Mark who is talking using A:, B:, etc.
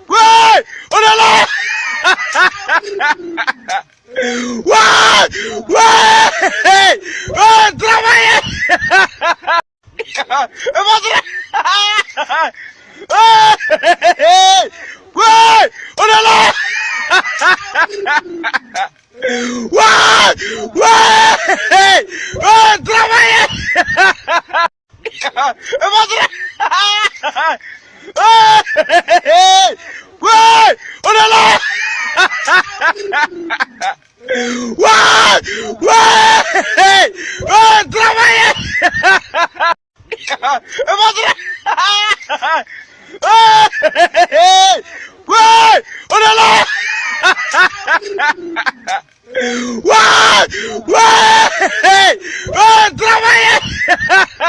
A: Wait! Olala! Wait! Wait! Travaille! Wait! Olala! Wait! Wait! Travaille! Wait! Olala! Wait! Wait! Travaille!